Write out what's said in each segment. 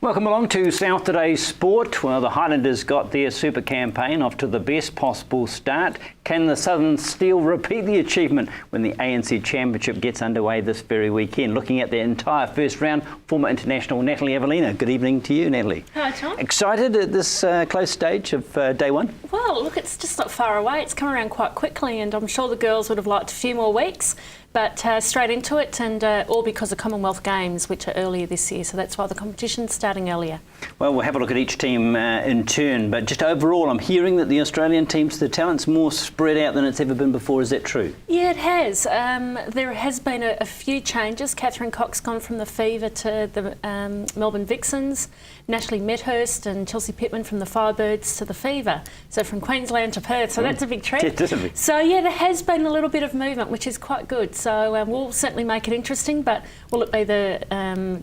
Welcome along to South Today's Sport. Well, the Highlanders got their super campaign off to the best possible start. Can the Southern Steel repeat the achievement when the ANZ Championship gets underway this very weekend? Looking at the entire first round, former international Natalie Avellino. Good evening to you, Natalie. Hi, Tom. Excited at this close stage of day one? Well, look, it's just not far away. It's come around quite quickly, and I'm sure the girls would have liked a few more weeks. But straight into it, and all because of Commonwealth Games, which are earlier this year, so that's why the competition's starting earlier. Well, we'll have a look at each team in turn, but just overall, I'm hearing that the Australian teams, the talent's more spread out than it's ever been before. Is that true? Yeah, it has. There has been a few changes. Catherine Cox gone from the Fever to the Melbourne Vixens, Natalie Medhurst and Chelsea Pittman from the Firebirds to the Fever, so from Queensland to Perth, so that's a big trip. Yeah, definitely. So yeah, there has been a little bit of movement, which is quite good. So we'll certainly make it interesting, but will it be the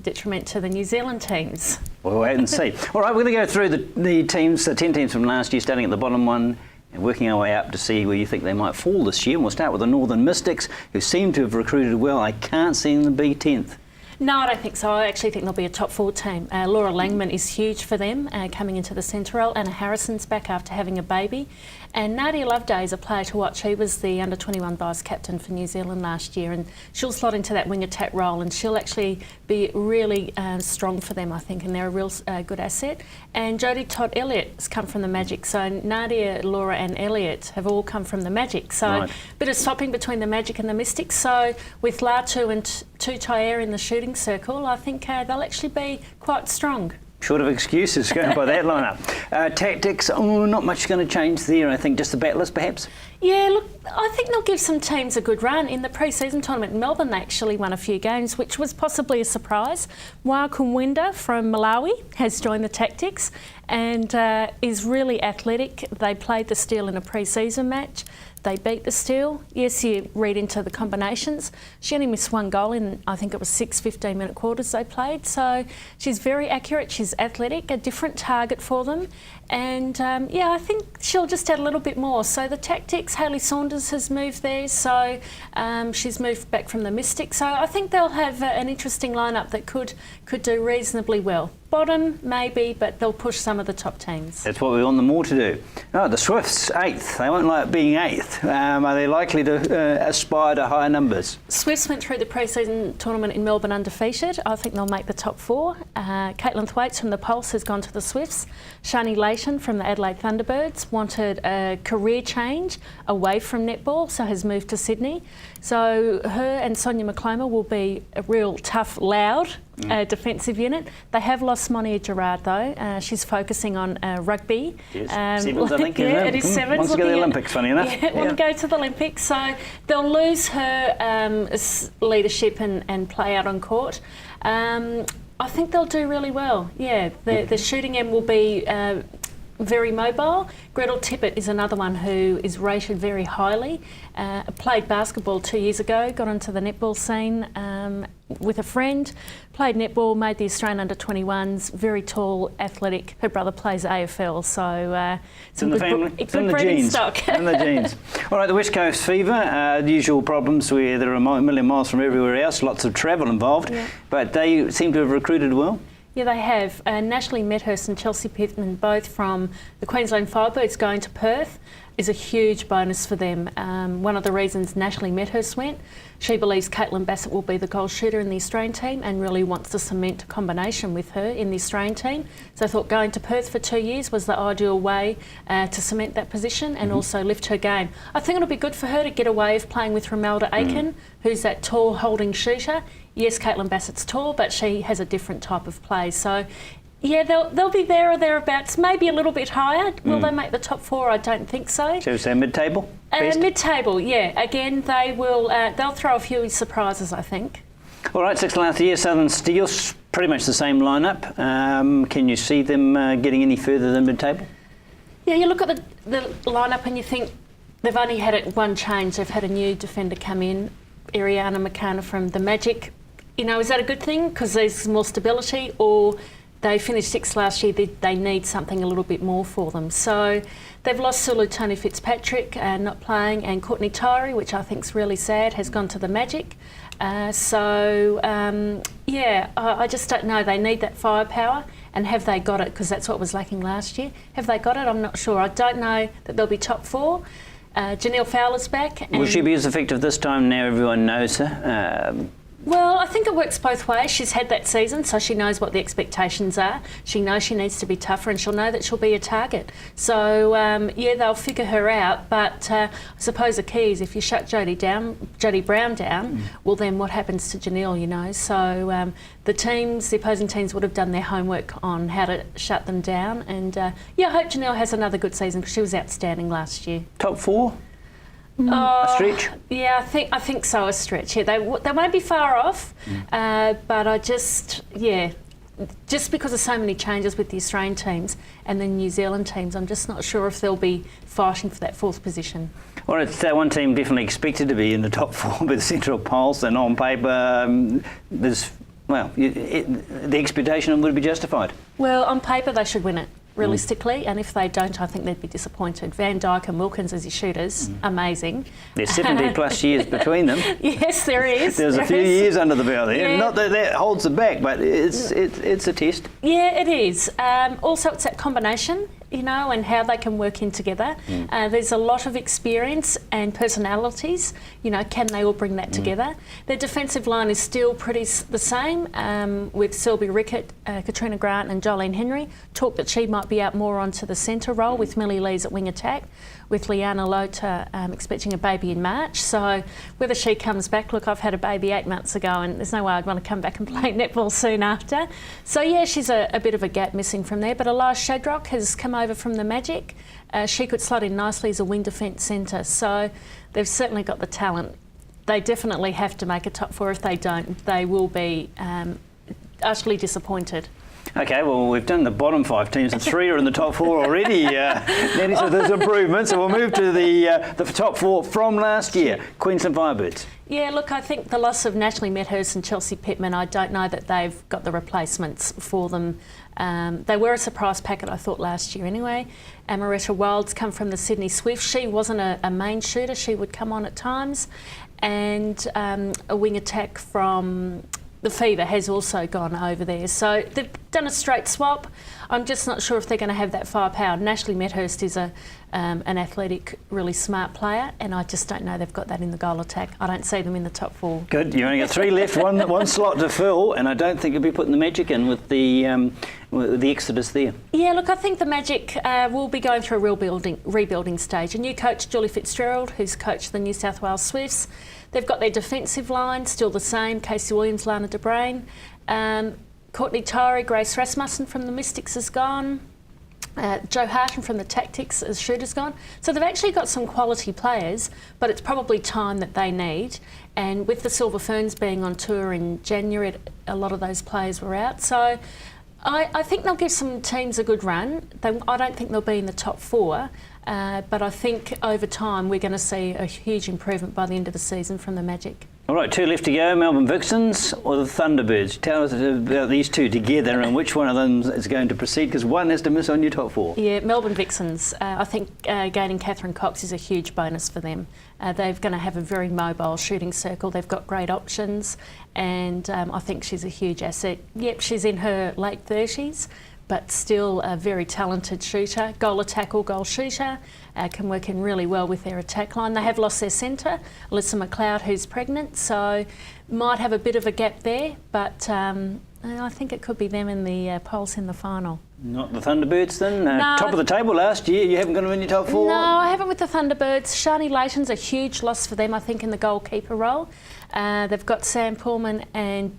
detriment to the New Zealand teams? We'll wait and see. All right, we're going to go through the teams, the 10 teams from last year, starting at the bottom one and working our way up to see where you think they might fall this year. And we'll start with the Northern Mystics, who seem to have recruited well. I can't see them be 10th. No, I don't think so. I actually think they'll be a top 4 team. Laura Langman is huge for them, coming into the centre role. Anna Harrison's back after having a baby. And Nadia Loveday is a player to watch. She was the under-21 vice captain for New Zealand last year, and she'll slot into that wing attack role, and she'll actually be really strong for them, I think, and they're a real good asset. And Jodie Todd Elliott's come from the Magic, so Nadia, Laura and Elliott have all come from the Magic. So right. Bit of swapping between the Magic and the Mystics. So with Latu and Tutaia in the shooting circle, I think they'll actually be quite strong. Short of excuses going by that lineup. Tactics, not much going to change there. I think just the battlers, perhaps. Yeah, look, I think they'll give some teams a good run. In the pre-season tournament in Melbourne, they actually won a few games, which was possibly a surprise. Wa Kumwinda from Malawi has joined the Tactics and is really athletic. They played the Steel in a pre-season match. They beat the Steel. Yes, you read into the combinations. She only missed one goal in, I think it was 6 15-minute quarters they played. So she's very accurate, she's athletic, a different target for them. And yeah, I think she'll just add a little bit more. So the Tactics, Hayley Saunders has moved there, so she's moved back from the Mystics. So I think they'll have an interesting lineup that could do reasonably well. Bottom, maybe, but they'll push some of the top teams. That's what we want them all to do. Oh, the Swifts, 8th. They won't like being 8th. Are they likely to aspire to higher numbers? Swifts went through the pre-season tournament in Melbourne undefeated. I think they'll make the top 4. Caitlin Thwaites from the Pulse has gone to the Swifts. Shani Layton from the Adelaide Thunderbirds wanted a career change away from netball, so has moved to Sydney. So her and Sonia McCloma will be a real tough, loud defensive unit. They have lost Monia Gerard though. She's focusing on rugby. Yes. Sevens, I think. Yeah, it is sevens. Wants to go to the Olympics, funny enough. Yeah, want to go to the Olympics. So they'll lose her leadership and play out on court. I think they'll do really well. Yeah, the shooting end will be very mobile. Gretel Tippett is another one who is rated very highly. Played basketball 2 years ago, got onto the netball scene with a friend, played netball, made the Australian under-21s, very tall, athletic. Her brother plays AFL, so it's in the family, it's in the genes. Stock. In the genes. All right, the West Coast Fever, the usual problems where they're a million miles from everywhere else, lots of travel involved, but they seem to have recruited well. Yeah, they have. Natalie Medhurst and Chelsea Pittman, both from the Queensland Firebirds, going to Perth is a huge bonus for them. One of the reasons Natalie Medhurst went, she believes Caitlin Bassett will be the goal shooter in the Australian team and really wants to cement a combination with her in the Australian team. So I thought going to Perth for 2 years was the ideal way to cement that position and also lift her game. I think it'll be good for her to get away of playing with Romelda Aiken, who's that tall holding shooter. Yes, Caitlin Bassett's tall, but she has a different type of play. So yeah, they'll be there or thereabouts, maybe a little bit higher. Will they make the top 4? I don't think so. Shall we say mid-table? Mid-table, yeah. Again, they will. They'll throw a few surprises, I think. All right, 6th last year, Southern Steel, pretty much the same lineup. Can you see them getting any further than mid-table? Yeah, you look at the lineup and you think they've only had it one change. They've had a new defender come in, Ariana McCann from the Magic. You know, is that a good thing because there's more stability, or they finished 6th last year, they need something a little bit more for them. So they've lost Sulu Tony Fitzpatrick not playing, and Courtney Tyree, which I think is really sad, has gone to the Magic. Yeah, I just don't know. They need that firepower. And have they got it? Because that's what was lacking last year. Have they got it? I'm not sure. I don't know that they'll be top 4. Janelle Fowler's back. Will she be as effective this time now everyone knows her? Well, I think it works both ways. She's had that season, so she knows what the expectations are. She knows she needs to be tougher, and she'll know that she'll be a target. So, yeah, they'll figure her out. But I suppose the key is if you shut Jodie Brown down, well, then what happens to Janelle, you know? So the opposing teams would have done their homework on how to shut them down. And, yeah, I hope Janelle has another good season because she was outstanding last year. Top 4? A stretch? Yeah, I think so, a stretch. Yeah, they won't be far off, but I just because of so many changes with the Australian teams and the New Zealand teams, I'm just not sure if they'll be fighting for that 4th position. Well, it's that one team definitely expected to be in the top 4 with Central Pulse, and on paper, the expectation would be justified. Well, on paper they should win it. Realistically, and if they don't, I think they'd be disappointed. Van Dijk and Wilkins as your shooters, amazing. There's 70 plus years between them. Yes, there is. There's a few years under the belt there. Yeah. Not that that holds them back, but it's a test. Yeah, it is. Also, it's that combination, you know, and how they can work in together. There's a lot of experience and personalities. You know, can they all bring that together? Their defensive line is still pretty the same, with Selby Rickett, Katrina Grant and Jolene Henry. Talk that she might be out more onto the centre role with Millie Lees at wing attack, with Liana Lota expecting a baby in March. So whether she comes back, look, I've had a baby 8 months ago and there's no way I'd want to come back and play netball soon after. So yeah, she's a bit of a gap missing from there. But Elias Shadrock has come over from the Magic. She could slot in nicely as a wing defence centre. So they've certainly got the talent. They definitely have to make a top 4. If they don't, they will be utterly disappointed. Okay, well, we've done the bottom 5 teams, and 3 are in the top 4 already, Nanny, so there's improvement. So we'll move to the top 4 from last year, Queensland Firebirds. Yeah, look, I think the loss of Natalie Medhurst and Chelsea Pittman, I don't know that they've got the replacements for them. They were a surprise packet, I thought, last year anyway. Amaretta Wilds come from the Sydney Swifts. She wasn't a main shooter. She would come on at times. And a wing attack from the Fever has also gone over there. So they've done a straight swap. I'm just not sure if they're going to have that firepower. Natalie Medhurst is an athletic, really smart player, and I just don't know they've got that in the goal attack. I don't see them in the top 4. Good. You only got 3 left, one slot to fill, and I don't think you'll be putting the Magic in with the exodus there. Yeah, look, I think the Magic will be going through a rebuilding stage. A new coach, Julie Fitzgerald, who's coached the New South Wales Swifts. They've got their defensive line still the same. Casey Williams, Lana de Bruin. Courtney Tyree, Grace Rasmussen from the Mystics is gone. Joe Harton from the Tactics as shooter's gone. So they've actually got some quality players, but it's probably time that they need. And with the Silver Ferns being on tour in January, a lot of those players were out. So I think they'll give some teams a good run. I don't think they'll be in the top 4. But I think over time we're going to see a huge improvement by the end of the season from the Magic. All right, 2 left to go, Melbourne Vixens or the Thunderbirds. Tell us about these 2 together and which one of them is going to proceed, because one has to miss on your top 4. Yeah, Melbourne Vixens. I think gaining Catherine Cox is a huge bonus for them. They're going to have a very mobile shooting circle. They've got great options, and I think she's a huge asset. Yep, she's in her late 30s. But still a very talented shooter, goal attack or goal shooter, can work in really well with their attack line. They have lost their centre, Alyssa McLeod, who's pregnant, so might have a bit of a gap there, but I think it could be them in the polls in the final. Not the Thunderbirds then? No. Top of the table last year, you haven't got them in your top 4? No, I haven't with the Thunderbirds. Shani Layton's a huge loss for them, I think, in the goalkeeper role. They've got Sam Pullman and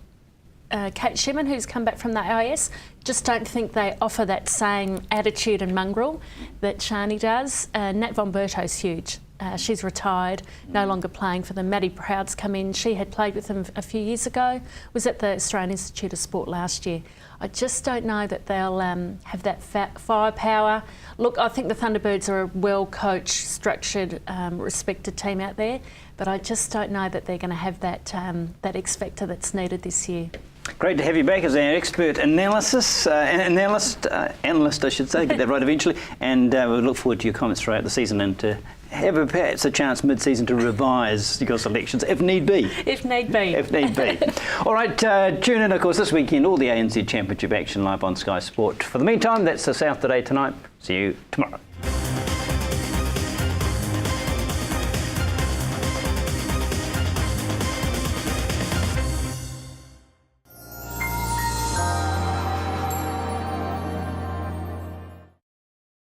Kate Shemin, who's come back from the AIS. Just don't think they offer that same attitude and mongrel that Shani does. Nat Von Berto's huge. She's retired, no longer playing for them. Maddie Proud's come in. She had played with them a few years ago, was at the Australian Institute of Sport last year. I just don't know that they'll have that firepower. Look, I think the Thunderbirds are a well-coached, structured, respected team out there, but I just don't know that they're going to have that X factor that's needed this year. Great to have you back as our expert analyst, I should say, get that right eventually. And we look forward to your comments throughout the season and to have perhaps a chance mid-season to revise your selections if need be. If need be. If need be. All right, tune in, of course, this weekend, all the ANZ Championship action live on Sky Sport. For the meantime, that's the South Today tonight. See you tomorrow.